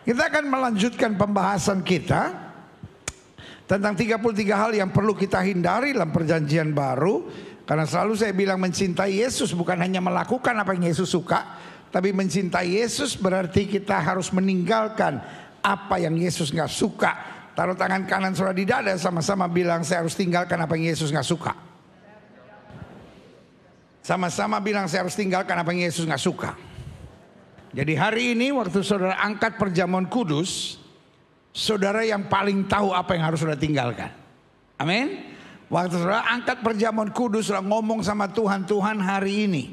Kita akan melanjutkan pembahasan kita tentang 33 hal yang perlu kita hindari dalam perjanjian baru. Karena selalu saya bilang mencintai Yesus bukan hanya melakukan apa yang Yesus suka, tapi mencintai Yesus berarti kita harus meninggalkan apa yang Yesus gak suka. Taruh tangan kanan saudara di dada, sama-sama bilang saya harus tinggalkan apa yang Yesus gak suka. Sama-sama bilang saya harus tinggalkan apa yang Yesus gak suka. Jadi hari ini waktu saudara angkat perjamuan kudus, saudara yang paling tahu apa yang harus saudara tinggalkan. Amin. Waktu saudara angkat perjamuan kudus, saudara ngomong sama Tuhan, Tuhan hari ini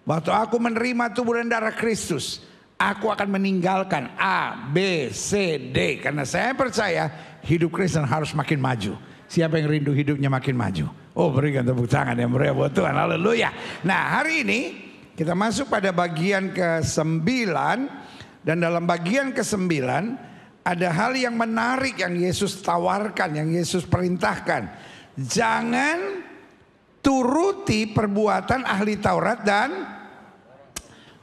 waktu aku menerima tubuh dan darah Kristus, aku akan meninggalkan A, B, C, D. Karena saya percaya hidup Kristen harus makin maju. Siapa yang rindu hidupnya makin maju? Oh, berikan tepuk tangan yang meriah buat Tuhan. Haleluya. Nah, hari ini kita masuk pada bagian ke-9. Dan dalam bagian ke-9 ada hal yang menarik yang Yesus tawarkan, yang Yesus perintahkan. Jangan turuti perbuatan ahli Taurat dan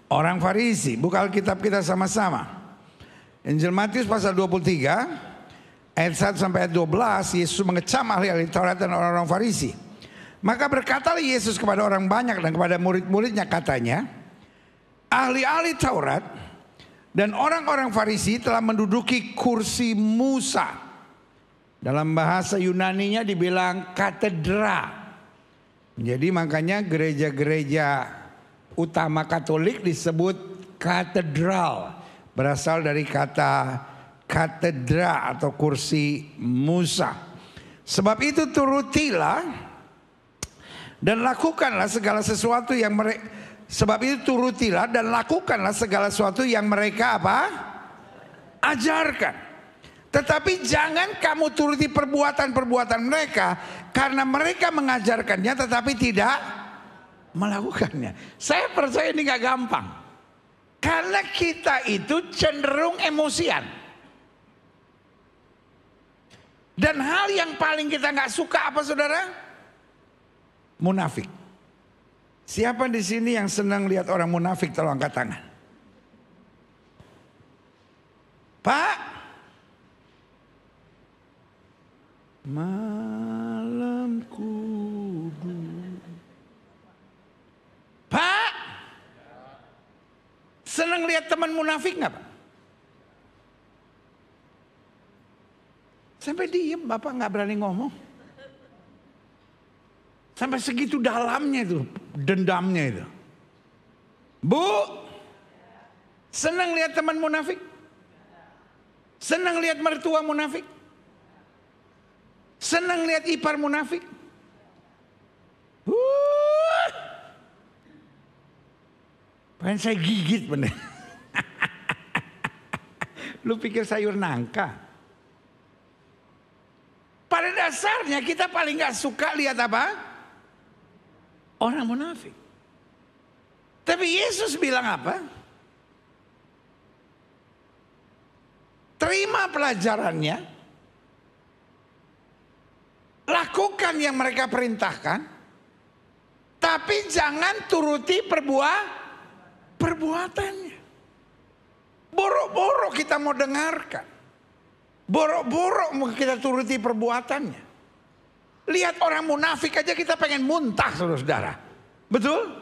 orang Farisi. Buka Alkitab kita sama-sama. Injil Matius pasal 23 ayat 1 sampai ayat 12. Yesus mengecam ahli-ahli Taurat dan orang-orang Farisi. Maka berkatalah Yesus kepada orang banyak dan kepada murid-muridnya, katanya, ahli-ahli Taurat dan orang-orang Farisi telah menduduki kursi Musa. Dalam bahasa Yunaninya dibilang katedra. Jadi makanya gereja-gereja utama Katolik disebut katedral. Berasal dari kata katedra atau kursi Musa. Sebab itu turutilah dan lakukanlah segala sesuatu yang mereka, sebab itu turutilah dan lakukanlah segala sesuatu yang mereka apa? Ajarkan. Tetapi jangan kamu turuti perbuatan-perbuatan mereka, karena mereka mengajarkannya tetapi tidak melakukannya. Saya percaya ini gak gampang, karena kita itu cenderung emosian. Dan hal yang paling kita gak suka apa saudara? Munafik. Siapa di sini yang senang lihat orang munafik? Tolong angkat tangan. Pak, malam kudu. Pak, senang lihat teman munafik nggak Pak? Sampai diem, Bapak nggak berani ngomong. Sampai segitu dalamnya itu, dendamnya itu. Bu, senang lihat teman munafik? Senang lihat mertua munafik? Senang lihat ipar munafik? Pengen saya gigit bener. Lu pikir sayur nangka? Pada dasarnya kita paling gak suka lihat apa? Orang munafik. Tapi Yesus bilang apa? Terima pelajarannya. Lakukan yang mereka perintahkan. Tapi jangan turuti perbuatannya. Borok-borok kita mau dengarkan. Borok-borok mau kita turuti perbuatannya. Lihat orang munafik aja kita pengen muntah saudara-saudara. Betul?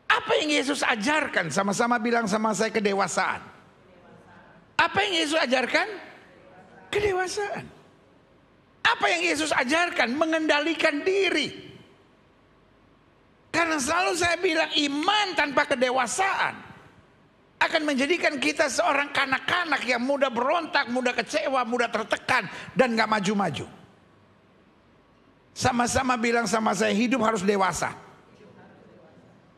Apa yang Yesus ajarkan? Sama-sama bilang sama saya, kedewasaan. Apa yang Yesus ajarkan? Kedewasaan. Apa yang Yesus ajarkan? Mengendalikan diri. Karena selalu saya bilang iman tanpa kedewasaan akan menjadikan kita seorang kanak-kanak yang mudah berontak, mudah kecewa, mudah tertekan dan gak maju-maju. Sama-sama bilang sama saya, hidup harus dewasa.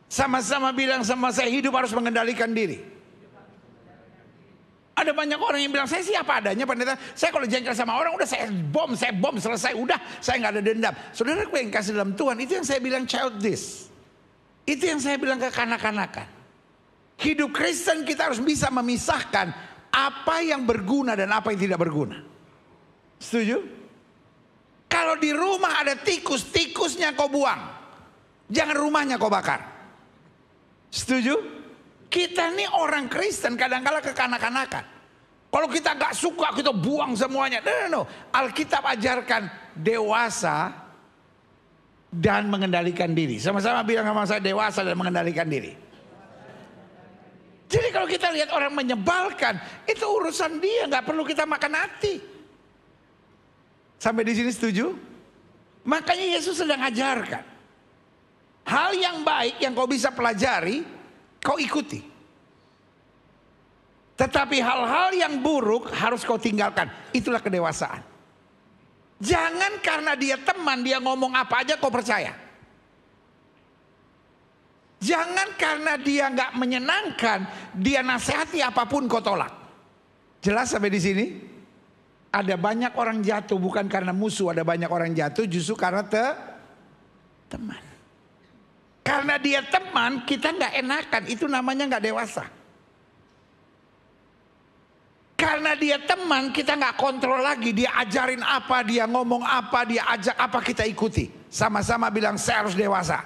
Sama-sama bilang sama saya, hidup harus mengendalikan diri. Ada banyak orang yang bilang, saya siapa adanya pendeta. Saya kalau jengkel sama orang, udah saya bom selesai. Udah saya gak ada dendam. Saudara yang kasih dalam Tuhan, itu yang saya bilang childish. Itu yang saya bilang ke kanak-kanakan. Hidup Kristen kita harus bisa memisahkan apa yang berguna dan apa yang tidak berguna. Setuju? Kalau di rumah ada tikus, tikusnya kau buang. Jangan rumahnya kau bakar. Setuju? Kita nih orang Kristen kadang-kala kekanak-kanakan. Kalau kita gak suka kita buang semuanya. No. Alkitab ajarkan dewasa dan mengendalikan diri. Sama-sama bilang sama saya, dewasa dan mengendalikan diri. Jadi kalau kita lihat orang menyebalkan, itu urusan dia, gak perlu kita makan hati. Sampai di sini setuju? Makanya Yesus sedang ajarkan. Hal yang baik yang kau bisa pelajari, kau ikuti. Tetapi hal-hal yang buruk harus kau tinggalkan. Itulah kedewasaan. Jangan karena dia teman, dia ngomong apa aja kau percaya. Jangan karena dia nggak menyenangkan, dia nasihati apapun kau tolak. Jelas sampai di sini? Ada banyak orang jatuh bukan karena musuh, ada banyak orang jatuh justru karena teman. Karena dia teman, kita nggak enakan, itu namanya nggak dewasa. Karena dia teman, kita nggak kontrol lagi, dia ajarin apa, dia ngomong apa, dia ajak apa, kita ikuti. Sama-sama bilang saya harus dewasa.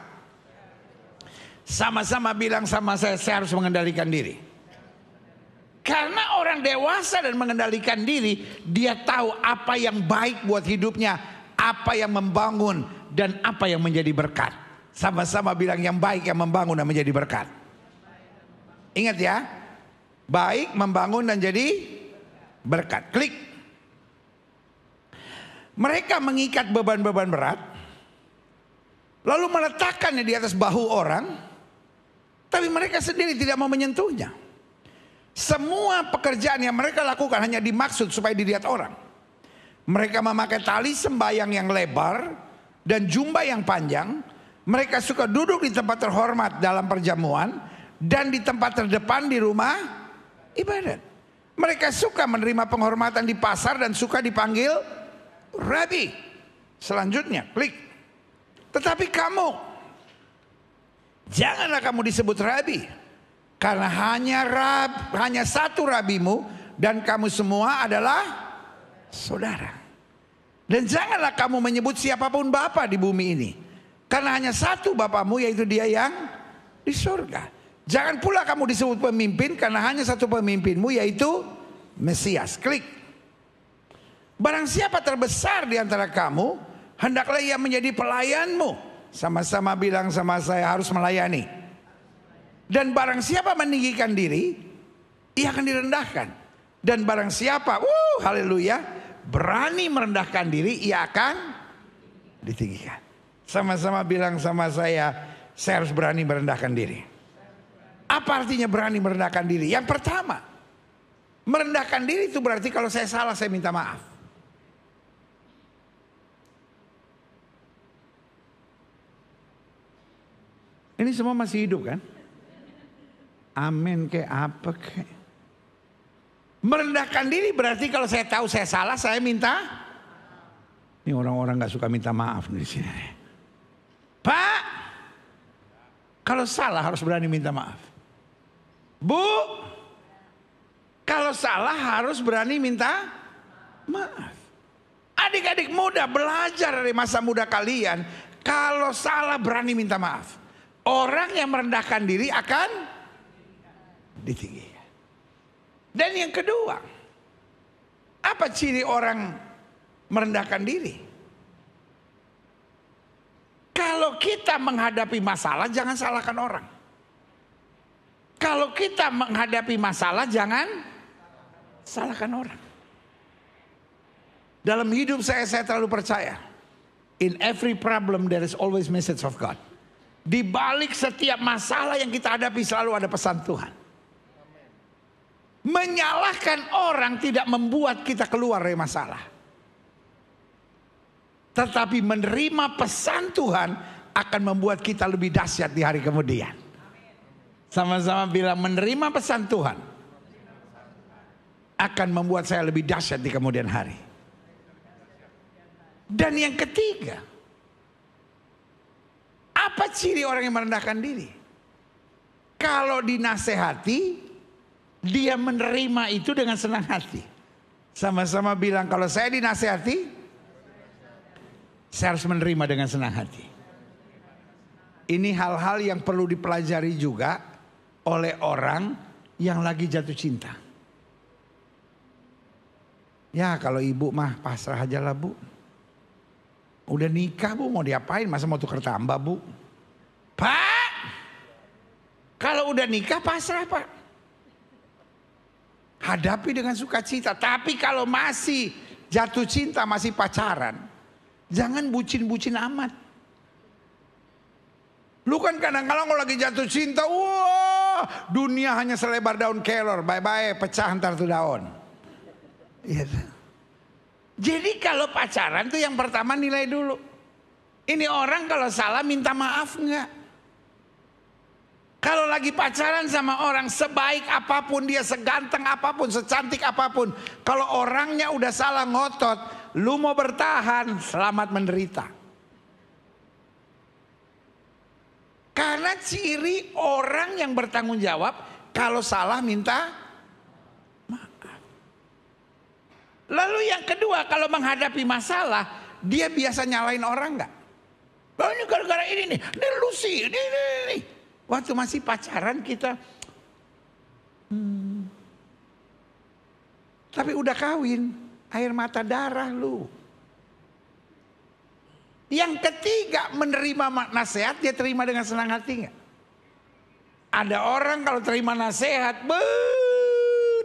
Sama-sama bilang sama saya harus mengendalikan diri. Karena orang dewasa dan mengendalikan diri, dia tahu apa yang baik buat hidupnya, apa yang membangun, dan apa yang menjadi berkat. Sama-sama bilang yang baik, yang membangun dan menjadi berkat. Ingat ya, baik, membangun dan jadi berkat. Klik. Mereka mengikat beban-beban berat, lalu meletakkannya di atas bahu orang, tapi mereka sendiri tidak mau menyentuhnya. Semua pekerjaan yang mereka lakukan hanya dimaksud supaya dilihat orang. Mereka memakai tali sembayang yang lebar dan jubah yang panjang. Mereka suka duduk di tempat terhormat dalam perjamuan dan di tempat terdepan di rumah ibadat. Mereka suka menerima penghormatan di pasar dan suka dipanggil Rabi. Selanjutnya, klik. Tetapi kamu, janganlah kamu disebut Rabi, karena hanya satu Rabimu dan kamu semua adalah saudara. Dan janganlah kamu menyebut siapapun Bapa di bumi ini, karena hanya satu Bapamu, yaitu Dia yang di surga. Jangan pula kamu disebut pemimpin, karena hanya satu pemimpinmu, yaitu Mesias. Klik. Barang siapa terbesar di antara kamu, hendaklah ia menjadi pelayanmu. Sama-sama bilang sama saya, harus melayani. Dan barang siapa meninggikan diri, ia akan direndahkan. Dan barang siapa, haleluya, berani merendahkan diri, ia akan ditinggikan. Sama-sama bilang sama saya harus berani merendahkan diri. Apa artinya berani merendahkan diri? Yang pertama, merendahkan diri itu berarti kalau saya salah, saya minta maaf. Ini semua masih hidup kan? Amin kayak apa kayak. Merendahkan diri berarti kalau saya tahu saya salah, saya minta. Ini orang-orang gak suka minta maaf di sini. Pak, kalau salah harus berani minta maaf. Bu, kalau salah harus berani minta maaf. Adik-adik muda, belajar dari masa muda kalian. Kalau salah berani minta maaf. Orang yang merendahkan diri akan ditinggikan. Dan yang kedua, apa ciri orang merendahkan diri? Kalau kita menghadapi masalah, jangan salahkan orang. Kalau kita menghadapi masalah, jangan salahkan orang. Dalam hidup saya terlalu percaya, in every problem there is always message of God. Di balik setiap masalah yang kita hadapi selalu ada pesan Tuhan. Menyalahkan orang tidak membuat kita keluar dari masalah. Tetapi menerima pesan Tuhan akan membuat kita lebih dahsyat di hari kemudian. Sama-sama bilang, menerima pesan Tuhan akan membuat saya lebih dahsyat di kemudian hari. Dan yang ketiga, apa ciri orang yang merendahkan diri? Kalau dinasehati, dia menerima itu dengan senang hati. Sama-sama bilang, kalau saya dinasehati, saya harus menerima dengan senang hati. Ini hal-hal yang perlu dipelajari juga oleh orang yang lagi jatuh cinta. Ya kalau ibu mah pasrah aja lah bu. Udah nikah bu, mau diapain, masa mau tukar tambah bu? Pak, kalau udah nikah pasrah pak. Hadapi dengan sukacita. Tapi kalau masih jatuh cinta, masih pacaran, jangan bucin-bucin amat. Lu kan kadang-kadang kalau lagi jatuh cinta, wah dunia hanya selebar daun kelor, bye-bye pecah ntar tuh daun. Iya. Jadi kalau pacaran tuh yang pertama nilai dulu. Ini orang kalau salah minta maaf enggak? Kalau lagi pacaran sama orang sebaik apapun dia, seganteng apapun, secantik apapun, kalau orangnya udah salah ngotot, lu mau bertahan, selamat menderita. Karena ciri orang yang bertanggung jawab, kalau salah minta maaf. Lalu yang kedua, kalau menghadapi masalah, dia biasa nyalain orang enggak? Oh, ini gara-gara ini nih, ini lu sih, ini. Waktu masih pacaran kita, tapi udah kawin, air mata darah lu. Yang ketiga, menerima nasihat, dia terima dengan senang hati nggak? Ada orang kalau terima nasihat,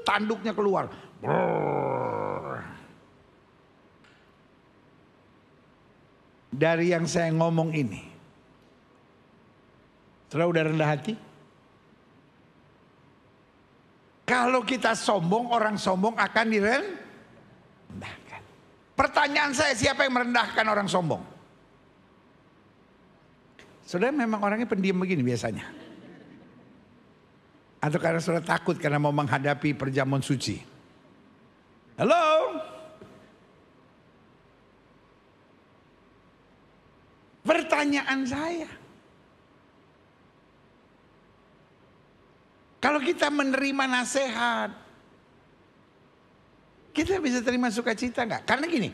tanduknya keluar. Dari yang saya ngomong ini, saudara udah rendah hati? Kalau kita sombong, orang sombong akan direndahkan. Pertanyaan saya, siapa yang merendahkan orang sombong? Saudara memang orangnya pendiam begini biasanya? Atau karena saudara takut karena mau menghadapi perjamuan suci? Halo? Pertanyaan saya, kalau kita menerima nasihat, kita bisa terima sukacita nggak? Karena gini,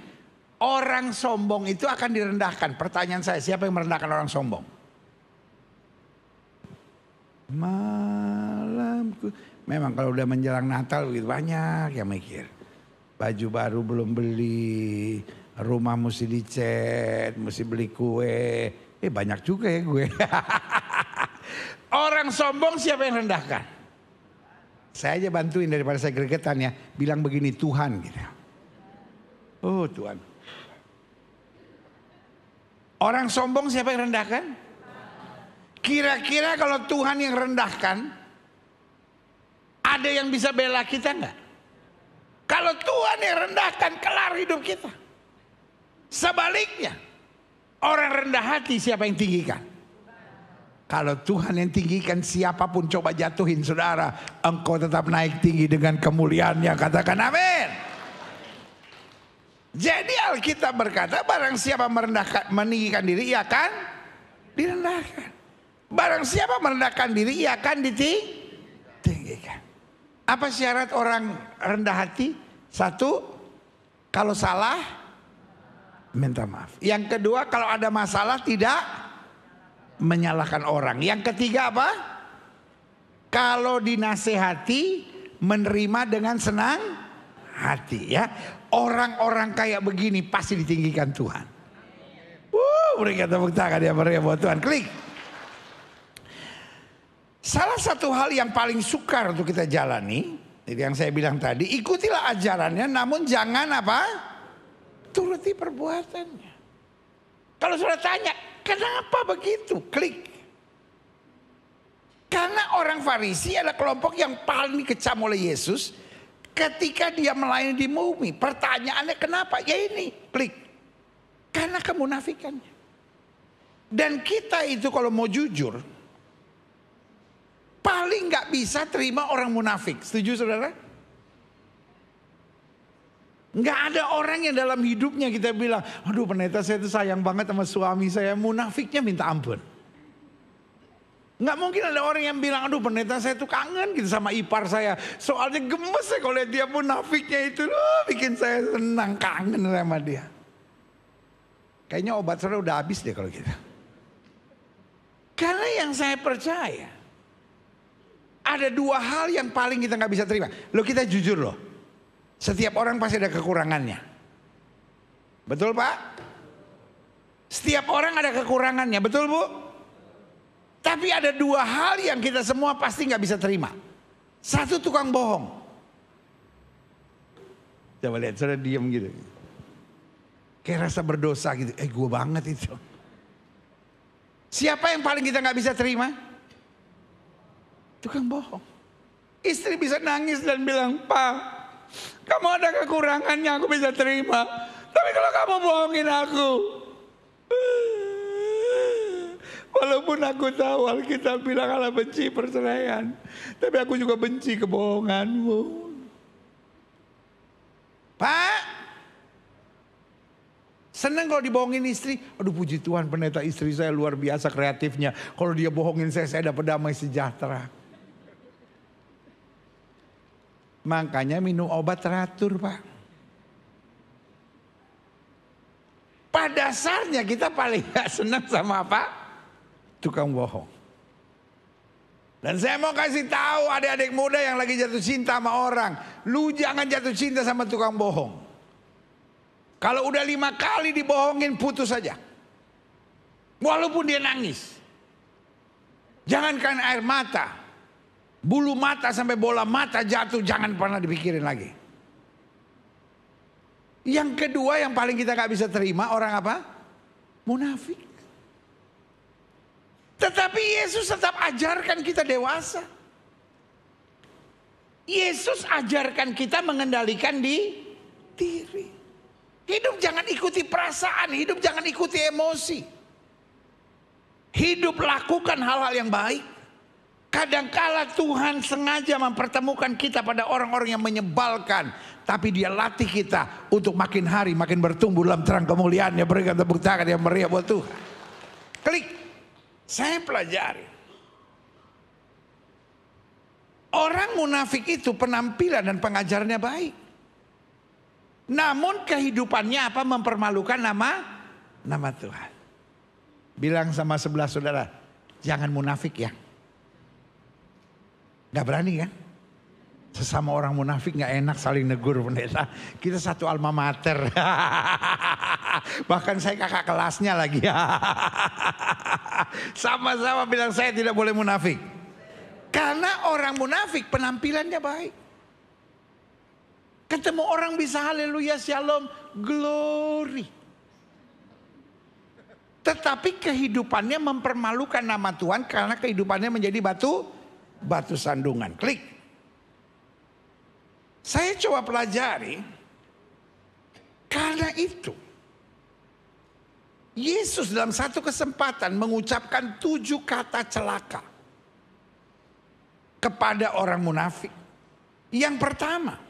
orang sombong itu akan direndahkan. Pertanyaan saya, siapa yang merendahkan orang sombong? Malamku. Memang kalau udah menjelang Natal begitu banyak yang mikir. Baju baru belum beli, rumah mesti dicat, mesti beli kue. Banyak juga ya gue. Orang sombong siapa yang rendahkan? Saya aja bantuin daripada saya gregetan ya. Bilang begini, Tuhan gitu. Oh Tuhan. Orang sombong siapa yang rendahkan? Kira-kira kalau Tuhan yang rendahkan, ada yang bisa bela kita enggak? Kalau Tuhan yang rendahkan, kelar hidup kita. Sebaliknya, orang rendah hati siapa yang tinggikan? Kalau Tuhan yang tinggikan, siapapun coba jatuhin saudara, engkau tetap naik tinggi dengan kemuliaannya. Katakan amin. Jadi Alkitab berkata, barang siapa meninggikan diri, ia akan direndahkan. Barang siapa merendahkan diri, ia akan ditinggikan. Apa syarat orang rendah hati? Satu, kalau salah minta maaf. Yang kedua, kalau ada masalah tidak menyalahkan orang. Yang ketiga apa? Kalau dinasehati menerima dengan senang hati ya. Orang-orang kayak begini pasti ditinggikan Tuhan. Berikan tepuk tangan ya buat Tuhan. Klik. Salah satu hal yang paling sukar untuk kita jalani, itu yang saya bilang tadi, ikutilah ajarannya namun jangan apa? Turuti perbuatannya. Kalau sudah tanya, kenapa begitu? Klik. Karena orang Farisi adalah kelompok yang paling dikecam oleh Yesus ketika dia melayani di bumi. Pertanyaannya kenapa? Ya ini, klik. Karena kemunafikannya. Dan kita itu kalau mau jujur, paling nggak bisa terima orang munafik. Setuju saudara? Nggak ada orang yang dalam hidupnya kita bilang, aduh pendeta saya itu sayang banget sama suami saya, munafiknya minta ampun. Nggak mungkin ada orang yang bilang, aduh pendeta saya tuh kangen gitu sama ipar saya. Soalnya gemes ya kalau lihat dia munafiknya itu, bikin saya senang, kangen sama dia. Kayaknya obat saudara udah habis deh kalau gitu. Karena yang saya percaya, Ada dua hal yang paling kita nggak bisa terima. Loh, kita jujur loh. Setiap orang pasti ada kekurangannya. Betul Pak? Setiap orang ada kekurangannya, betul Bu? Tapi ada dua hal yang kita semua pasti nggak bisa terima. Satu, tukang bohong. Coba lihat, saudara diam gitu. Kayak rasa berdosa gitu. Gue banget itu. Siapa yang paling kita nggak bisa terima? Tukang bohong. Istri bisa nangis dan bilang, Pak, kamu ada kekurangannya aku bisa terima. Tapi kalau kamu bohongin aku, walaupun aku tahu Alkitab bilang Allah benci perceraian, tapi aku juga benci kebohonganmu. Pak, senang kalau dibohongin istri. Aduh, puji Tuhan, pendeta istri saya luar biasa kreatifnya. Kalau dia bohongin saya dapat damai sejahtera. Makanya minum obat teratur Pak. Pada dasarnya kita paling gak senang sama apa? Tukang bohong. Dan saya mau kasih tahu adik-adik muda yang lagi jatuh cinta sama orang, lu jangan jatuh cinta sama tukang bohong. Kalau udah 5 kali dibohongin, putus saja. Walaupun dia nangis. Jangankan air mata, bulu mata sampai bola mata jatuh, jangan pernah dipikirin lagi. Yang kedua yang paling kita gak bisa terima, orang apa? Munafik. Tetapi Yesus tetap ajarkan kita dewasa. Yesus ajarkan kita mengendalikan diri. Hidup jangan ikuti perasaan, hidup jangan ikuti emosi. Hidup lakukan hal-hal yang baik. Kadangkala Tuhan sengaja mempertemukan kita pada orang-orang yang menyebalkan, tapi dia latih kita untuk makin hari makin bertumbuh dalam terang kemuliaannya. Berikan tepuk tangan yang meriah buat Tuhan. Klik. Saya pelajari. Orang munafik itu penampilan dan pengajarannya baik. Namun kehidupannya apa? Mempermalukan nama Tuhan. Bilang sama sebelah saudara, jangan munafik ya. Gak berani kan? Sesama orang munafik gak enak saling negur pendeta. Kita satu alma mater. Bahkan saya kakak kelasnya lagi. Sama-sama bilang saya tidak boleh munafik. Karena orang munafik penampilannya baik. Ketemu orang bisa haleluya, shalom, glory. Tetapi kehidupannya mempermalukan nama Tuhan karena kehidupannya menjadi batu sandungan. Klik. Saya coba pelajari. Karena itu Yesus dalam satu kesempatan mengucapkan 7 kata celaka kepada orang munafik. Yang pertama,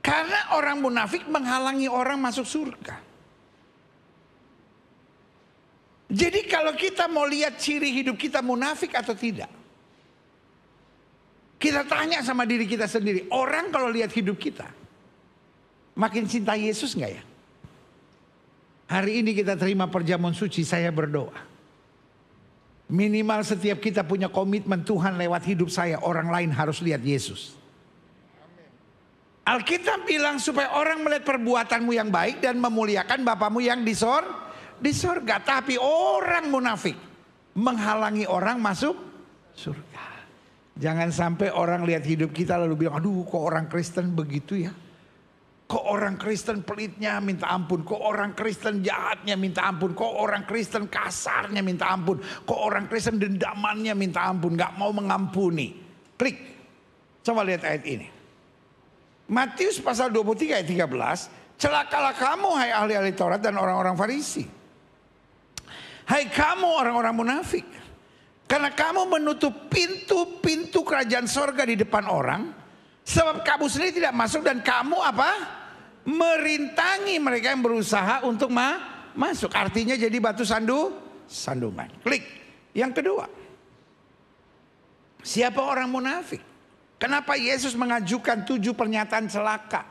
karena orang munafik menghalangi orang masuk surga. Jadi kalau kita mau lihat ciri hidup kita munafik atau tidak, kita tanya sama diri kita sendiri. Orang kalau lihat hidup kita, makin cinta Yesus gak ya? Hari ini kita terima perjamuan suci, saya berdoa. Minimal setiap kita punya komitmen, Tuhan lewat hidup saya, orang lain harus lihat Yesus. Alkitab bilang supaya orang melihat perbuatanmu yang baik dan memuliakan Bapamu yang di sorga. Tapi orang munafik menghalangi orang masuk surga. Jangan sampai orang lihat hidup kita lalu bilang, aduh kok orang Kristen begitu ya. Kok orang Kristen pelitnya minta ampun. Kok orang Kristen jahatnya minta ampun. Kok orang Kristen kasarnya minta ampun. Kok orang Kristen dendamannya minta ampun. Gak mau mengampuni. Klik. Coba lihat ayat ini. Matius pasal 23 ayat 13. Celakalah kamu hai ahli-ahli Taurat dan orang-orang Farisi. Hai kamu orang-orang munafik. Karena kamu menutup pintu-pintu kerajaan sorga di depan orang. Sebab kamu sendiri tidak masuk dan kamu apa? Merintangi mereka yang berusaha untuk masuk. Artinya jadi batu sandungan. Klik. Yang kedua. Siapa orang munafik? Kenapa Yesus mengajukan 7 pernyataan celaka?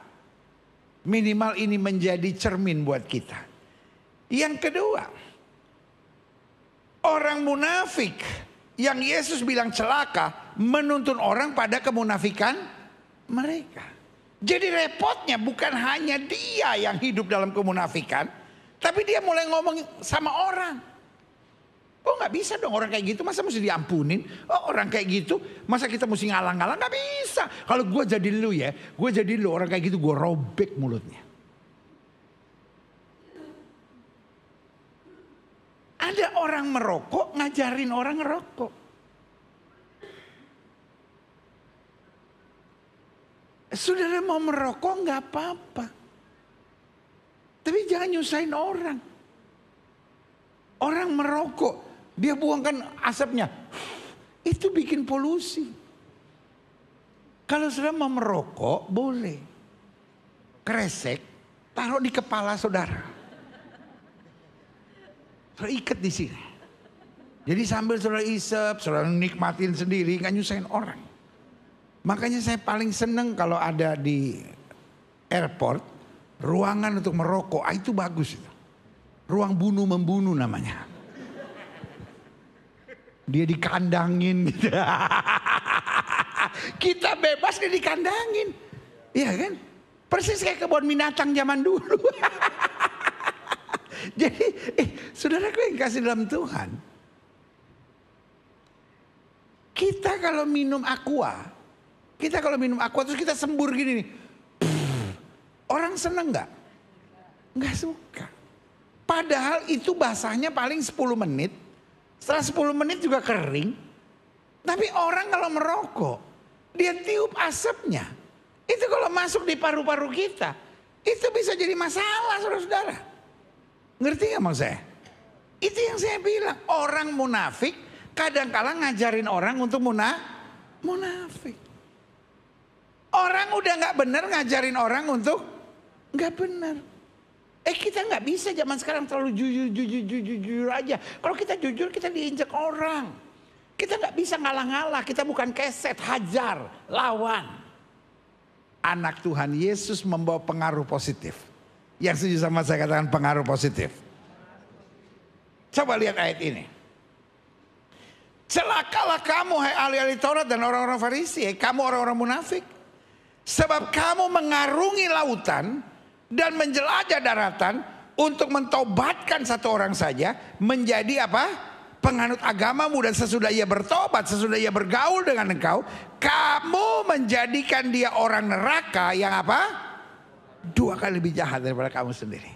Minimal ini menjadi cermin buat kita. Yang kedua. Orang munafik Yang Yesus bilang celaka menuntun orang pada kemunafikan mereka. Jadi repotnya bukan hanya dia yang hidup dalam kemunafikan, tapi dia mulai ngomong sama orang. Oh nggak bisa dong orang kayak gitu, masa mesti diampunin? Oh orang kayak gitu, masa kita mesti ngalang-ngalang? Nggak bisa. Kalau gue jadi lu ya, gue jadi lu orang kayak gitu, gue robek mulutnya. Ada orang merokok ngajarin orang ngerokok. Saudara mau merokok nggak apa-apa, tapi jangan nyusahin orang. Orang merokok, dia buangkan asapnya, itu bikin polusi. Kalau saudara mau merokok boleh, kresek taruh di kepala saudara, saudara ikat di sini. Jadi sambil saudara isep, saudara nikmatin sendiri, nggak nyusahin orang. Makanya saya paling seneng kalau ada di airport ruangan untuk merokok, itu bagus itu. Ruang bunuh membunuh namanya. Dia dikandangin gitu. Kita bebas dia dikandangin. Iya kan? Persis kayak kebun binatang zaman dulu. Jadi saudaraku yang kasih dalam Tuhan, kita kalau minum aqua terus kita sembur gini nih. Orang seneng gak? Gak suka. Padahal itu basahnya paling 10 menit. Setelah 10 menit juga kering. Tapi orang kalau merokok, dia tiup asapnya. Itu kalau masuk di paru-paru kita, itu bisa jadi masalah saudara-saudara. Ngerti gak maksud saya? Itu yang saya bilang. Orang munafik kadang-kala ngajarin orang untuk munafik. Orang udah gak benar ngajarin orang untuk gak benar. Kita gak bisa zaman sekarang terlalu jujur aja. Kalau kita jujur kita diinjak orang. Kita gak bisa ngalah-ngalah. Kita bukan keset, hajar, lawan. Anak Tuhan Yesus membawa pengaruh positif. Yang setuju sama saya katakan pengaruh positif. Coba lihat ayat ini. Celakalah kamu hai ahli-ahli Taurat dan orang-orang Farisi. Kamu orang-orang munafik. Sebab kamu mengarungi lautan dan menjelajah daratan untuk mentobatkan satu orang saja menjadi apa? Penganut agamamu, dan sesudah ia bertobat, sesudah ia bergaul dengan engkau, kamu menjadikan dia orang neraka yang apa? 2 kali lebih jahat daripada kamu sendiri.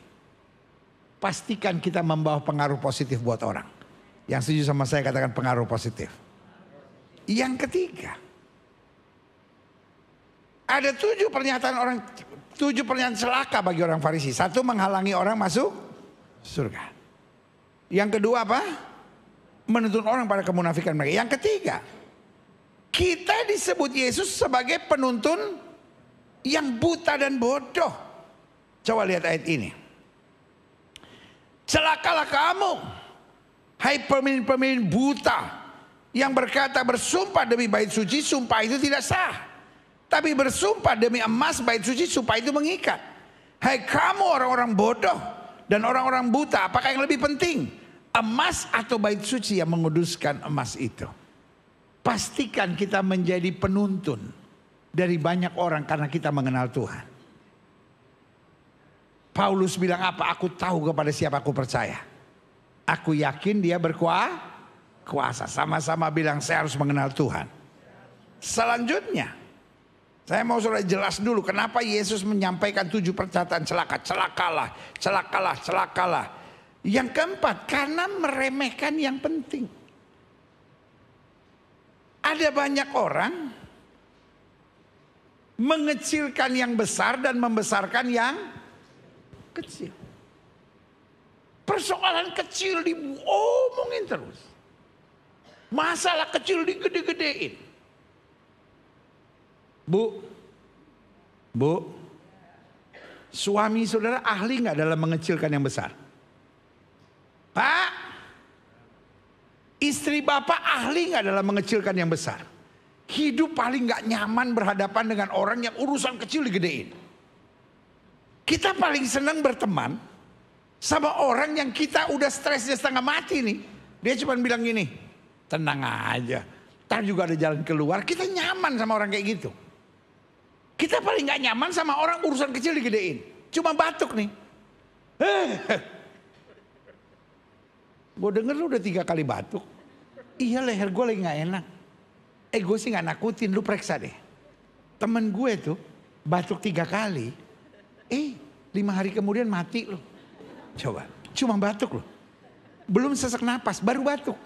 Pastikan kita membawa pengaruh positif buat orang. Yang setuju sama saya katakan pengaruh positif. Yang ketiga, ada 7 pernyataan celaka bagi orang Farisi. 1, menghalangi orang masuk surga. Yang kedua apa? Menuntun orang pada kemunafikan mereka. Yang ketiga, kita disebut Yesus sebagai penuntun yang buta dan bodoh. Coba lihat ayat ini. Celakalah kamu, hai pemimpin-pemimpin buta, yang berkata bersumpah demi bait suci, sumpah itu tidak sah. Tapi bersumpah demi emas bait suci, supaya itu mengikat. Hai kamu orang-orang bodoh dan orang-orang buta, apakah yang lebih penting? Emas atau bait suci yang menguduskan emas itu? Pastikan kita menjadi penuntun dari banyak orang karena kita mengenal Tuhan. Paulus bilang apa? Aku tahu kepada siapa aku percaya. Aku yakin dia berkuasa. Sama-sama bilang saya harus mengenal Tuhan. Selanjutnya, saya mau saudara jelas dulu kenapa Yesus menyampaikan 7 perkataan celaka. Celakalah, celakalah, celakalah. Yang keempat, karena meremehkan yang penting. Ada banyak orang mengecilkan yang besar dan membesarkan yang kecil. Persoalan kecil diomongin terus. Masalah kecil digede-gedein. Bu, suami saudara ahli nggak dalam mengecilkan yang besar? Pak, istri bapak ahli nggak dalam mengecilkan yang besar? Hidup paling nggak nyaman berhadapan dengan orang yang urusan kecil digedein. Kita paling senang berteman sama orang yang kita udah stresnya setengah mati nih. Dia cuma bilang gini, Tenang aja. Ntar juga ada jalan keluar. Kita nyaman sama orang kayak gitu. Kita paling gak nyaman sama orang urusan kecil digedein. Cuma batuk nih. Gue denger lu udah 3 kali batuk. Iya, leher gue lagi gak enak. Gue sih gak nakutin, lu periksa deh. Temen gue tuh batuk 3 kali. 5 hari kemudian mati loh. Coba, cuma batuk loh. Belum sesak napas, baru batuk.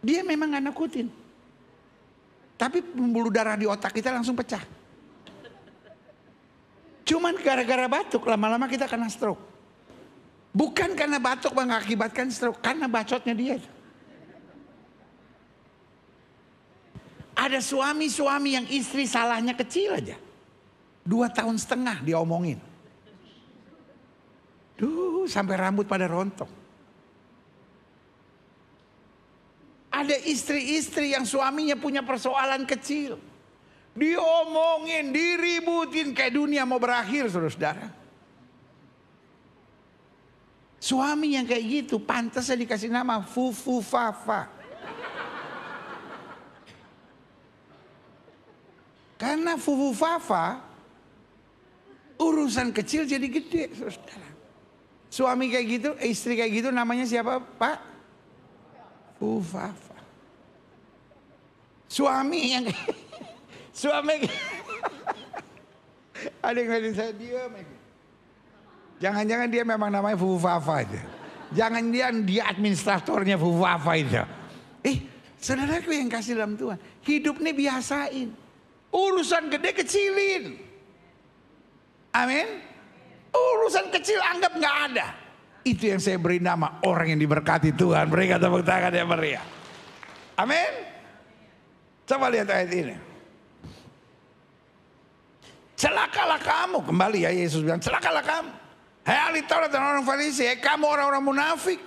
Dia memang gak nakutin. Tapi pembuluh darah di otak kita langsung pecah. Cuman gara-gara batuk lama-lama kita kena stroke. Bukan karena batuk mengakibatkan stroke, karena bacotnya dia. Ada suami-suami yang istri salahnya kecil aja. 2,5 tahun dia omongin. Sampai rambut pada rontok. Ada istri-istri yang suaminya punya persoalan kecil. Diomongin, diributin kayak dunia mau berakhir, saudara-saudara. Suami yang kayak gitu pantasnya dikasih nama Fufu Fafa. Karena Fufu Fafa urusan kecil jadi gede, saudara. Suami kayak gitu, istri kayak gitu namanya siapa, Pak? Fufu Fafa. Suami yang ada yang ngeliatin saya diam. Jangan-jangan dia memang namanya Fufu Fafa itu. Jangan dia administratornya Fufu Fafa itu. Saudaraku yang kasih dalam Tuhan, hidup ini biasain. Urusan gede kecilin. Amin. Urusan kecil anggap gak ada. Itu yang saya beri nama orang yang diberkati Tuhan. Berikan tepuk tangan yang meriah. Amin. Coba lihat ayat ini. Celakalah kamu. Kembali ya Yesus bilang, celakalah kamu. Hai ahli Taurat dan orang Farisi, hai kamu orang-orang munafik.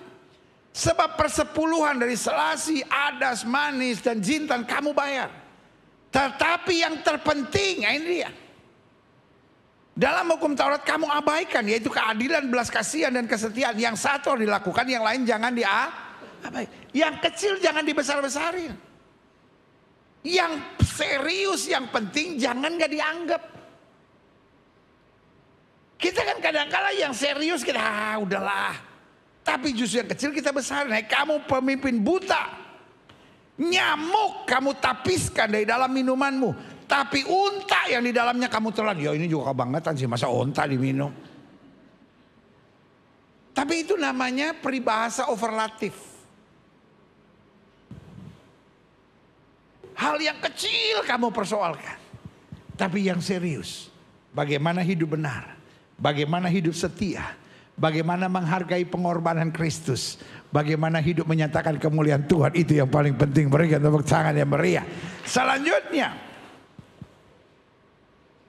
Sebab persepuluhan dari selasi, adas, manis dan jintan kamu bayar. Tetapi yang terpenting, ini dia. Dalam hukum Taurat kamu abaikan, yaitu keadilan, belas kasihan dan kesetiaan. Yang satu harus dilakukan, yang lain jangan diabaikan. Yang kecil jangan dibesar-besarin. Yang serius, yang penting jangan gak dianggap. Kita kan kadang-kala yang serius kita udahlah. Tapi justru yang kecil kita besarin. Kamu pemimpin buta. Nyamuk kamu tapiskan dari dalam minumanmu. Tapi unta yang di dalamnya kamu telan. Ya ini juga kebangetan sih, masa unta diminum. Tapi itu namanya peribahasa overlatif. Hal yang kecil kamu persoalkan. Tapi yang serius. Bagaimana hidup benar. Bagaimana hidup setia. Bagaimana menghargai pengorbanan Kristus. Bagaimana hidup menyatakan kemuliaan Tuhan. Itu yang paling penting. Berikan tepuk tangan yang meriah. Selanjutnya.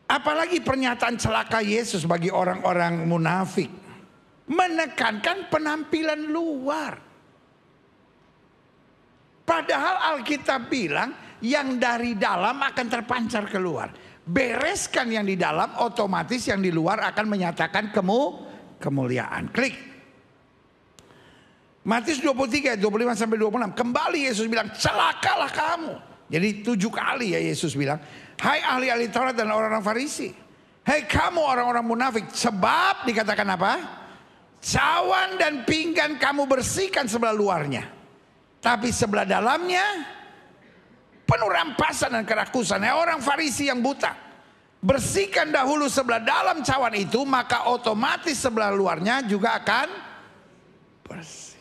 Apalagi pernyataan celaka Yesus bagi orang-orang munafik. Menekankan penampilan luar. Padahal Alkitab bilang yang dari dalam akan terpancar keluar. Bereskan yang di dalam, otomatis yang di luar akan menyatakan kemuliaan. Klik. Matius 23 ayat 25 sampai 26. Kembali Yesus bilang, celakalah kamu. Jadi 7 kali ya Yesus bilang, hai ahli-ahli Taurat dan orang-orang Farisi. Hai kamu orang-orang munafik. Sebab dikatakan apa? Cawan dan pinggan kamu bersihkan sebelah luarnya. Tapi sebelah dalamnya penuh rampasan dan kerakusan. Orang Farisi yang buta. Bersihkan dahulu sebelah dalam cawan itu, maka otomatis sebelah luarnya juga akan bersih.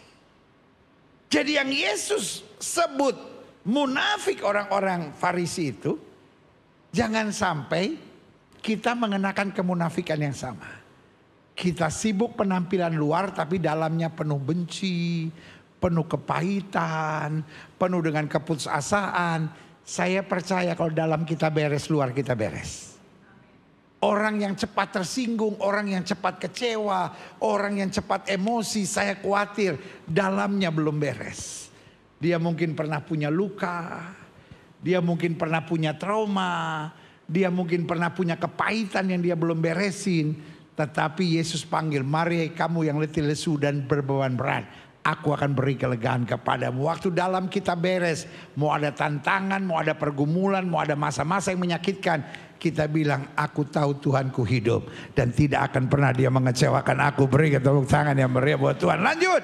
Jadi yang Yesus sebut munafik orang-orang Farisi itu, jangan sampai kita mengenakan kemunafikan yang sama. Kita sibuk penampilan luar tapi dalamnya penuh benci, penuh kepahitan, penuh dengan keputusasaan. Saya percaya kalau dalam kita beres, luar kita beres. Orang yang cepat tersinggung, orang yang cepat kecewa, orang yang cepat emosi, saya khawatir dalamnya belum beres. Dia mungkin pernah punya luka, dia mungkin pernah punya trauma, dia mungkin pernah punya kepahitan yang dia belum beresin. Tetapi Yesus panggil, mari kamu yang letih lesu dan berbeban berat. aku akan beri kelegaan kepadamu. Waktu dalam kita beres, mau ada tantangan, mau ada pergumulan, mau ada masa-masa yang menyakitkan, kita bilang, aku tahu Tuhanku hidup dan tidak akan pernah dia mengecewakan aku. Beri tepuk tangan yang meriah buat Tuhan. Lanjut.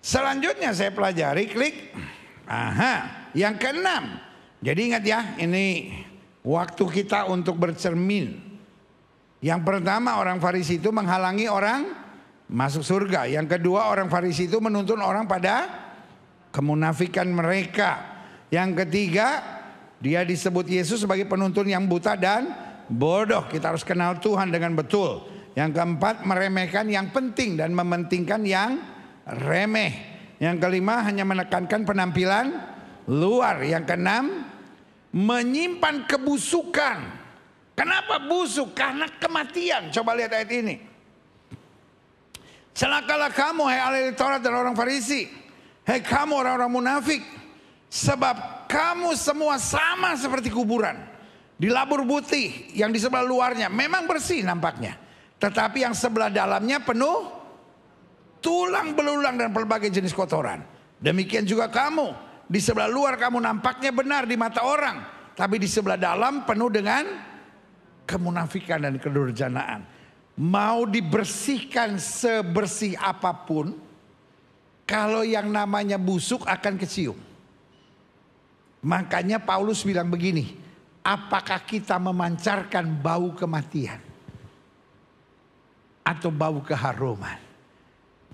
Selanjutnya saya pelajari, klik. Yang keenam. Jadi ingat ya, ini waktu kita untuk bercermin. Yang pertama, orang Farisi itu menghalangi orang masuk surga. Yang kedua, orang Farisi itu menuntun orang pada kemunafikan mereka. Yang ketiga, dia disebut Yesus sebagai penuntun yang buta dan bodoh. Kita harus kenal Tuhan dengan betul. Yang keempat, meremehkan yang penting dan mementingkan yang remeh. Yang kelima, hanya menekankan penampilan luar. Yang keenam, menyimpan kebusukan. Kenapa busuk? Karena kematian. Coba lihat ayat ini. Celakalah kamu, hai ahli Taurat dan orang Farisi. Hai kamu orang-orang munafik. Sebab kamu semua sama seperti kuburan. Dilabur putih yang di sebelah luarnya memang bersih nampaknya. Tetapi yang sebelah dalamnya penuh tulang belulang dan berbagai jenis kotoran. Demikian juga kamu. Di sebelah luar kamu nampaknya benar di mata orang. Tapi di sebelah dalam penuh dengan kemunafikan dan kedurjanaan. Mau dibersihkan sebersih apapun, kalau yang namanya busuk akan kecium. Makanya Paulus bilang begini, apakah kita memancarkan bau kematian atau bau keharuman?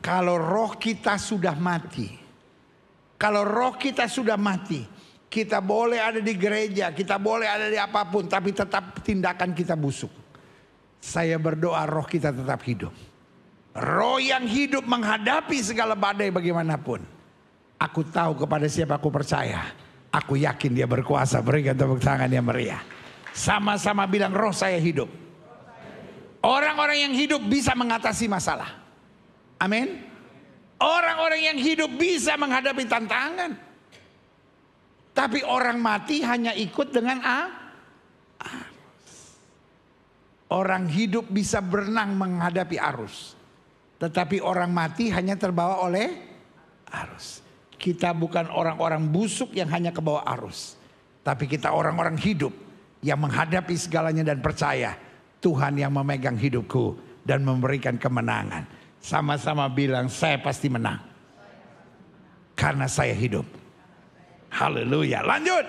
Kalau roh kita sudah mati, kalau roh kita sudah mati, kita boleh ada di gereja, kita boleh ada di apapun, tapi tetap tindakan kita busuk. Saya berdoa roh kita tetap hidup. Roh yang hidup menghadapi segala badai bagaimanapun. Aku tahu kepada siapa aku percaya. Aku yakin dia berkuasa. Berikan tepuk tangan yang meriah. Sama-sama bilang roh saya hidup. Orang-orang yang hidup bisa mengatasi masalah. Amin. Orang-orang yang hidup bisa menghadapi tantangan. Tapi orang mati hanya ikut dengan orang hidup bisa berenang menghadapi arus. Tetapi orang mati hanya terbawa oleh arus. Kita bukan orang-orang busuk yang hanya kebawa arus. Tapi kita orang-orang hidup yang menghadapi segalanya dan percaya Tuhan yang memegang hidupku dan memberikan kemenangan. Sama-sama bilang saya pasti menang. Karena saya hidup. Haleluya. Lanjut.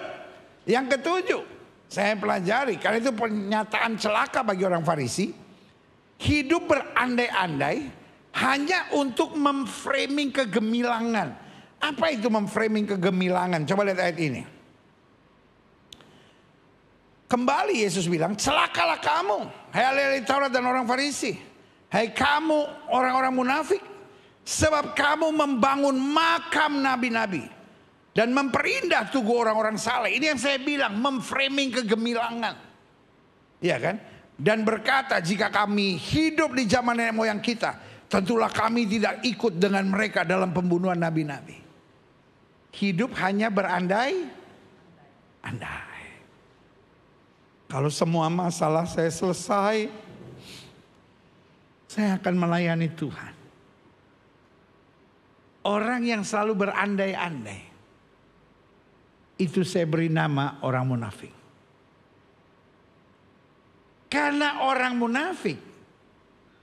Yang ketujuh. Saya pelajari. Karena itu pernyataan celaka bagi orang Farisi. Hidup berandai-andai hanya untuk memframing kegemilangan. Apa itu memframing kegemilangan? Coba lihat ayat ini. Kembali Yesus bilang, celakalah kamu, hai ahli Taurat dan orang Farisi. Hai kamu orang-orang munafik, sebab kamu membangun makam nabi-nabi dan memperindah tugu orang-orang saleh. Ini yang saya bilang, memframing kegemilangan. Iya kan? Dan berkata, jika kami hidup di zaman nenek moyang kita, tentulah kami tidak ikut dengan mereka dalam pembunuhan nabi-nabi. Hidup hanya berandai-andai. Kalau semua masalah saya selesai, saya akan melayani Tuhan. Orang yang selalu berandai-andai, itu saya beri nama orang munafik. Karena orang munafik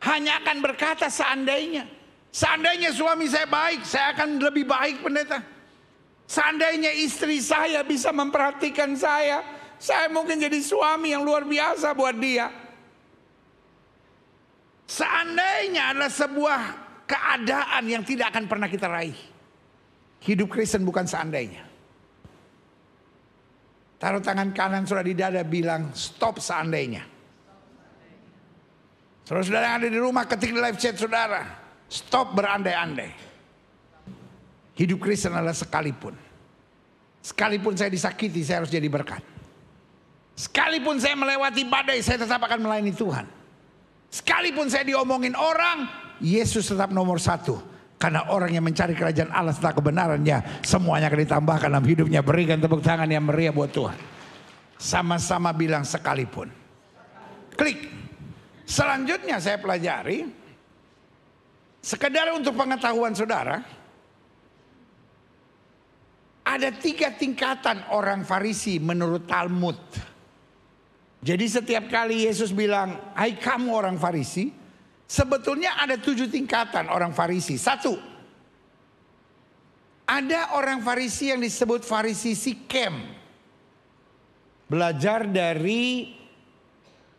hanya akan berkata seandainya. Seandainya suami saya baik, saya akan lebih baik pendeta. Seandainya istri saya bisa memperhatikan saya mungkin jadi suami yang luar biasa buat dia. Seandainya adalah sebuah keadaan yang tidak akan pernah kita raih. Hidup Kristen bukan seandainya. Taruh tangan kanan saudara di dada, bilang stop seandainya. Saudara-saudara yang ada di rumah, ketik di live chat saudara, stop berandai-andai. Hidup Kristen adalah sekalipun. Sekalipun saya disakiti, saya harus jadi berkat. Sekalipun saya melewati badai, saya tetap akan melayani Tuhan. Sekalipun saya diomongin orang, Yesus tetap nomor satu. Karena orang yang mencari kerajaan Allah serta kebenarannya, semuanya akan ditambahkan dalam hidupnya. Berikan tepuk tangan yang meriah buat Tuhan. Sama-sama bilang sekalipun. Klik. Selanjutnya saya pelajari, Sekedar untuk pengetahuan saudara, ada 3 tingkatan orang Farisi menurut Talmud. Jadi setiap kali Yesus bilang, hai kamu orang Farisi, sebetulnya ada 7 tingkatan orang Farisi. 1, ada orang Farisi yang disebut Farisi Sikem. Belajar dari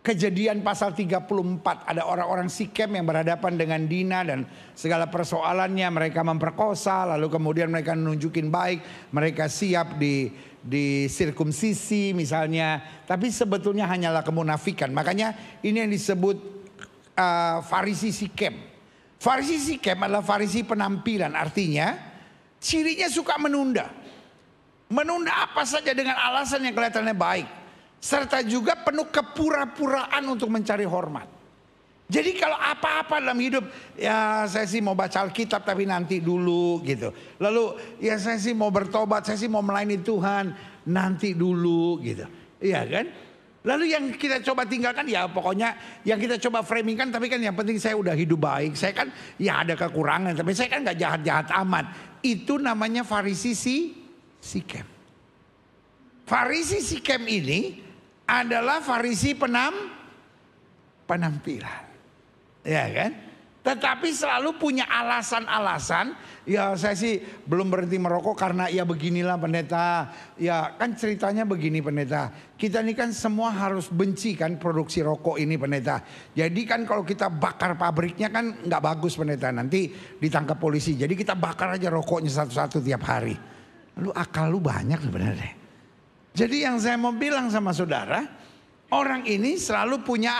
Kejadian pasal 34, ada orang-orang Sikem yang berhadapan dengan Dina dan segala persoalannya. Mereka memperkosa, lalu kemudian mereka nunjukin baik, mereka siap di sirkumsisi misalnya. Tapi sebetulnya hanyalah kemunafikan. Makanya ini yang disebut Farisi Sikem. Farisi Sikem adalah Farisi penampilan, artinya cirinya suka menunda. Menunda apa saja dengan alasan yang kelihatannya baik. Serta juga penuh kepura-puraan untuk mencari hormat. Jadi kalau apa-apa dalam hidup, ya saya sih mau baca Alkitab tapi nanti dulu gitu. Lalu ya saya sih mau bertobat, saya sih mau melayani Tuhan nanti dulu gitu. Iya kan? Lalu yang kita coba tinggalkan ya pokoknya yang kita coba framingkan, tapi kan yang penting saya udah hidup baik. Saya kan ya ada kekurangan tapi saya kan gak jahat-jahat amat. Itu namanya Farisi Sikem. Farisi Sikem ini adalah Farisi penampilan. Ya kan? Tetapi selalu punya alasan-alasan. Ya saya sih belum berhenti merokok karena ya beginilah pendeta. Ya kan ceritanya begini pendeta. Kita ini kan semua harus benci kan produksi rokok ini pendeta. Jadi kan kalau kita bakar pabriknya kan nggak bagus pendeta. Nanti ditangkap polisi. Jadi kita bakar aja rokoknya satu-satu tiap hari. Lu akal lu banyak sebenarnya. Jadi yang saya mau bilang sama saudara, orang ini selalu punya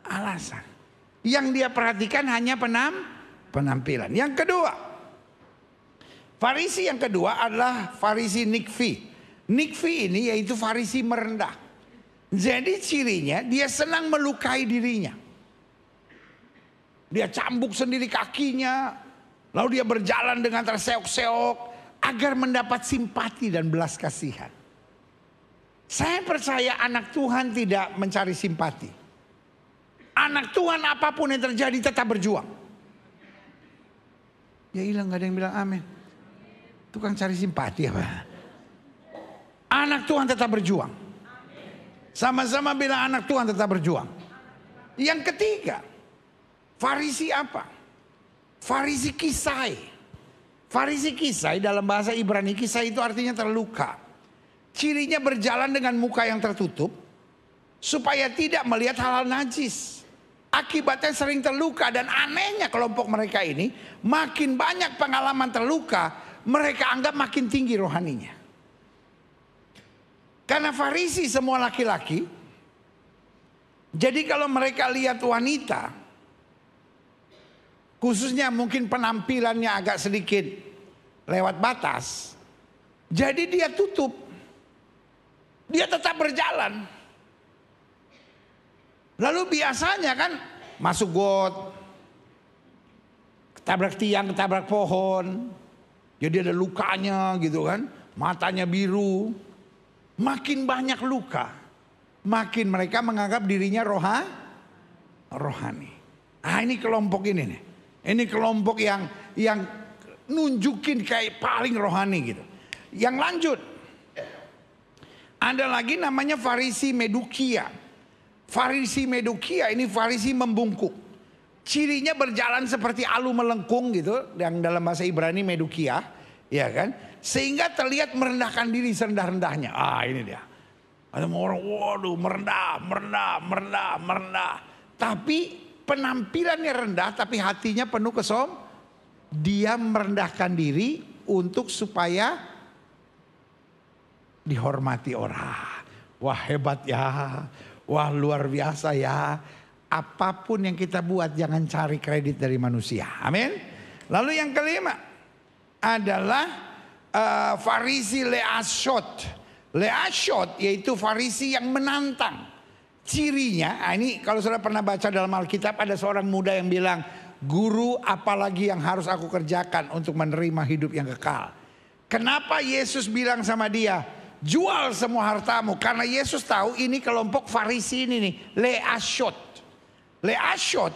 alasan. Yang dia perhatikan hanya penampilan. Yang kedua, Farisi yang kedua adalah Farisi Nikfi. Nikfi ini yaitu Farisi merendah. Jadi cirinya dia senang melukai dirinya. Dia cambuk sendiri kakinya, lalu dia berjalan dengan terseok-seok agar mendapat simpati dan belas kasihan. Saya percaya anak Tuhan tidak mencari simpati. Anak Tuhan apapun yang terjadi tetap berjuang. Ya hilang gak ada yang bilang amin. Tukang cari simpati apa? Anak Tuhan tetap berjuang. Sama-sama bilang anak Tuhan tetap berjuang. Yang ketiga, Farisi apa? Farisi Kisai. Farisi Kisai dalam bahasa Ibrani, Kisai itu artinya terluka. Cirinya berjalan dengan muka yang tertutup supaya tidak melihat hal-hal najis. Akibatnya sering terluka dan anehnya kelompok mereka ini makin banyak pengalaman terluka, mereka anggap makin tinggi rohaninya. Karena Farisi semua laki-laki, jadi kalau mereka lihat wanita, khususnya mungkin penampilannya agak sedikit lewat batas, jadi dia tutup. Dia tetap berjalan. Lalu biasanya kan masuk got, ketabrak tiang, ketabrak pohon. Jadi ada lukanya gitu kan. Matanya biru. Makin banyak luka, makin mereka menganggap dirinya rohani. Ah ini kelompok ini nih. Ini kelompok yang nunjukin kayak paling rohani gitu. Yang lanjut. Ada lagi namanya Farisi Medukia. Farisi Medukia ini Farisi membungkuk. Cirinya berjalan seperti alu melengkung gitu. Yang dalam bahasa Ibrani Medukia. Ya kan. Sehingga terlihat merendahkan diri serendah-rendahnya. Ah ini dia. Ada orang waduh merendah. Tapi penampilannya rendah tapi hatinya penuh Dia merendahkan diri untuk supaya dihormati orang. Wah hebat ya. Wah luar biasa ya. Apapun yang kita buat jangan cari kredit dari manusia. Amin. Lalu yang kelima adalah Farisi Leashot. Leashot yaitu Farisi yang menantang. Cirinya, ini kalau sudah pernah baca dalam Alkitab ada seorang muda yang bilang, guru apalagi yang harus aku kerjakan untuk menerima hidup yang kekal. Kenapa Yesus bilang sama dia, jual semua hartamu? Karena Yesus tahu ini kelompok Farisi ini nih, Leashot. Leashot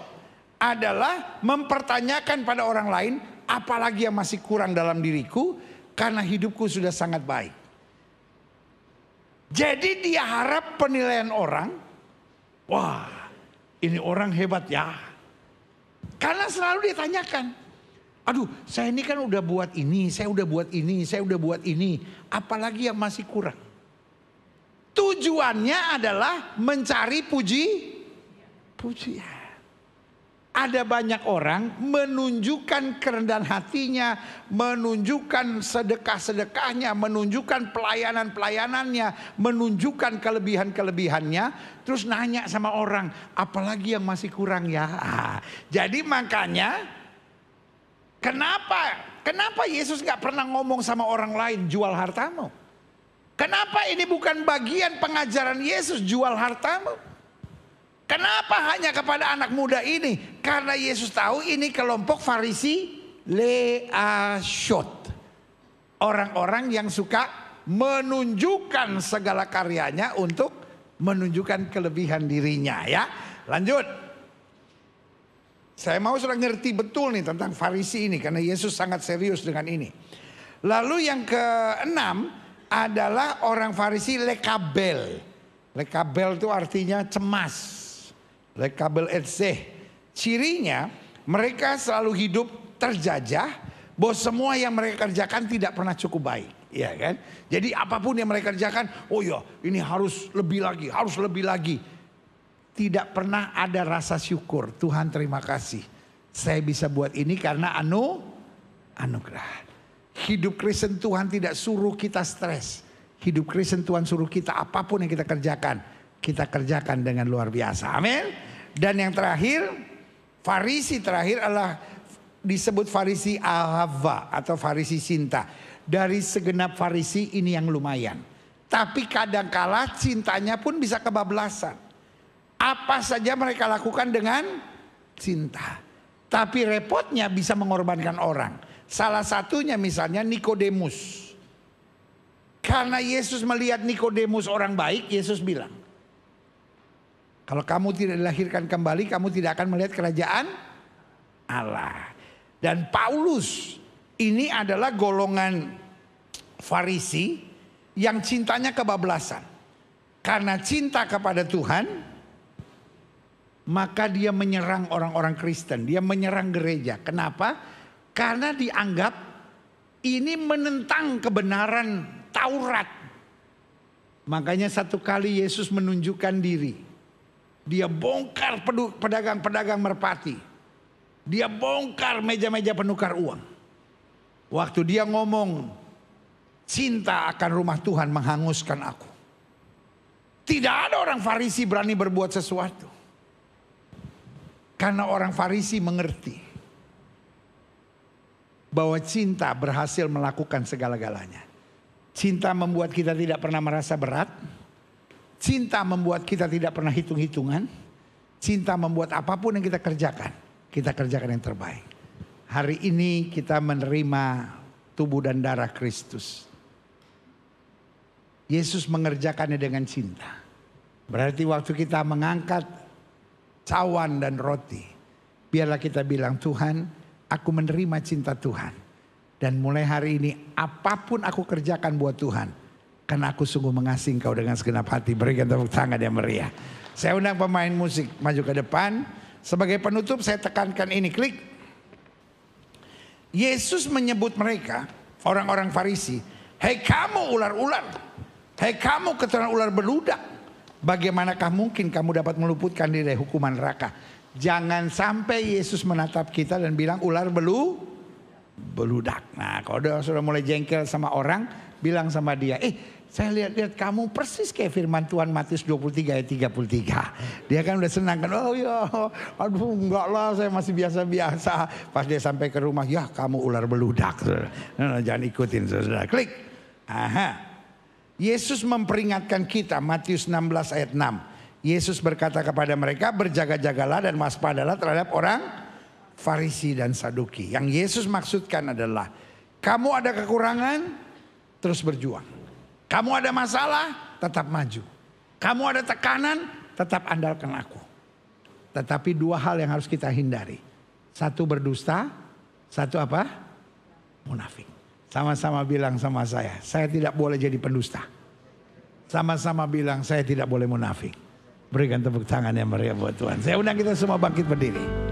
adalah mempertanyakan pada orang lain, apalagi yang masih kurang dalam diriku, karena hidupku sudah sangat baik. Jadi dia harap penilaian orang, wah ini orang hebat ya. Karena selalu dia tanyakan, aduh saya ini kan udah buat ini, saya udah buat ini, saya udah buat ini, apalagi yang masih kurang. Tujuannya adalah mencari pujian. Ada banyak orang menunjukkan kerendahan hatinya, menunjukkan sedekah-sedekahnya, menunjukkan pelayanan-pelayanannya, menunjukkan kelebihan-kelebihannya. Terus nanya sama orang, apalagi yang masih kurang ya. Jadi makanya kenapa Yesus gak pernah ngomong sama orang lain jual hartamu? Kenapa ini bukan bagian pengajaran Yesus jual hartamu? Kenapa hanya kepada anak muda ini? Karena Yesus tahu ini kelompok Farisi leashot. Orang-orang yang suka menunjukkan segala karyanya untuk menunjukkan kelebihan dirinya ya. Lanjut. Saya mau sudah ngerti betul nih tentang Farisi ini karena Yesus sangat serius dengan ini. Lalu yang keenam adalah orang Farisi lekabel. Lekabel itu artinya cemas. Lekabel etseh. Cirinya mereka selalu hidup terjajah bahwa semua yang mereka kerjakan tidak pernah cukup baik, ya kan? Jadi apapun yang mereka kerjakan, oh ya ini harus lebih lagi, harus lebih lagi. Tidak pernah ada rasa syukur. Tuhan terima kasih, saya bisa buat ini karena anugerah. Hidup Kristen Tuhan tidak suruh kita stres. Hidup Kristen Tuhan suruh kita apapun yang kita kerjakan dengan luar biasa. Amin. Dan yang terakhir, Farisi terakhir adalah disebut Farisi ahava atau Farisi cinta. Dari segenap Farisi ini yang lumayan. Tapi kadangkala cintanya pun bisa kebablasan. Apa saja mereka lakukan dengan cinta. Tapi repotnya bisa mengorbankan orang. Salah satunya misalnya Nikodemus. Karena Yesus melihat Nikodemus orang baik, Yesus bilang, kalau kamu tidak dilahirkan kembali, kamu tidak akan melihat kerajaan Allah. Dan Paulus ini adalah golongan Farisi yang cintanya kebablasan. Karena cinta kepada Tuhan, maka dia menyerang orang-orang Kristen. Dia menyerang gereja. Kenapa? Karena dianggap ini menentang kebenaran Taurat. Makanya satu kali Yesus menunjukkan diri. Dia bongkar pedagang-pedagang merpati. Dia bongkar meja-meja penukar uang. Waktu dia ngomong, cinta akan rumah Tuhan menghanguskan aku. Tidak ada orang Farisi berani berbuat sesuatu. Karena orang Farisi mengerti bahwa cinta berhasil melakukan segala-galanya. Cinta membuat kita tidak pernah merasa berat. Cinta membuat kita tidak pernah hitung-hitungan. Cinta membuat apapun yang kita kerjakan yang terbaik. Hari ini kita menerima tubuh dan darah Kristus. Yesus mengerjakannya dengan cinta. Berarti waktu kita mengangkat cawan dan roti, biarlah kita bilang, Tuhan, aku menerima cinta Tuhan. Dan mulai hari ini apapun aku kerjakan buat Tuhan, karena aku sungguh mengasihi Engkau dengan segenap hati. Berikan tepuk tangan yang meriah. Saya undang pemain musik maju ke depan. Sebagai penutup saya tekankan ini, klik. Yesus menyebut mereka, orang-orang Farisi, hei kamu ular-ular, hei kamu keturunan ular beludak, bagaimanakah mungkin kamu dapat meluputkan diri dari hukuman neraka? Jangan sampai Yesus menatap kita dan bilang ular beludak. Nah kalau sudah mulai jengkel sama orang, bilang sama dia, saya lihat-lihat kamu persis kayak firman Tuhan Matius 23 ayat 33. Dia kan udah senang kan, oh ya, aduh enggak lah saya masih biasa-biasa. Pas dia sampai ke rumah, ya kamu ular beludak. Nah, jangan ikutin saudara, klik. Aha. Yesus memperingatkan kita, Matius 16 ayat 6. Yesus berkata kepada mereka, berjaga-jagalah dan waspadalah terhadap orang Farisi dan Saduki. Yang Yesus maksudkan adalah, kamu ada kekurangan, terus berjuang. Kamu ada masalah, tetap maju. Kamu ada tekanan, tetap andalkan aku. Tetapi dua hal yang harus kita hindari. Satu berdusta, satu apa? Munafik. Sama-sama bilang sama saya tidak boleh jadi pendusta. Sama-sama bilang saya tidak boleh munafik. Berikan tepuk tangan yang meriah buat Tuhan. Saya undang kita semua bangkit berdiri.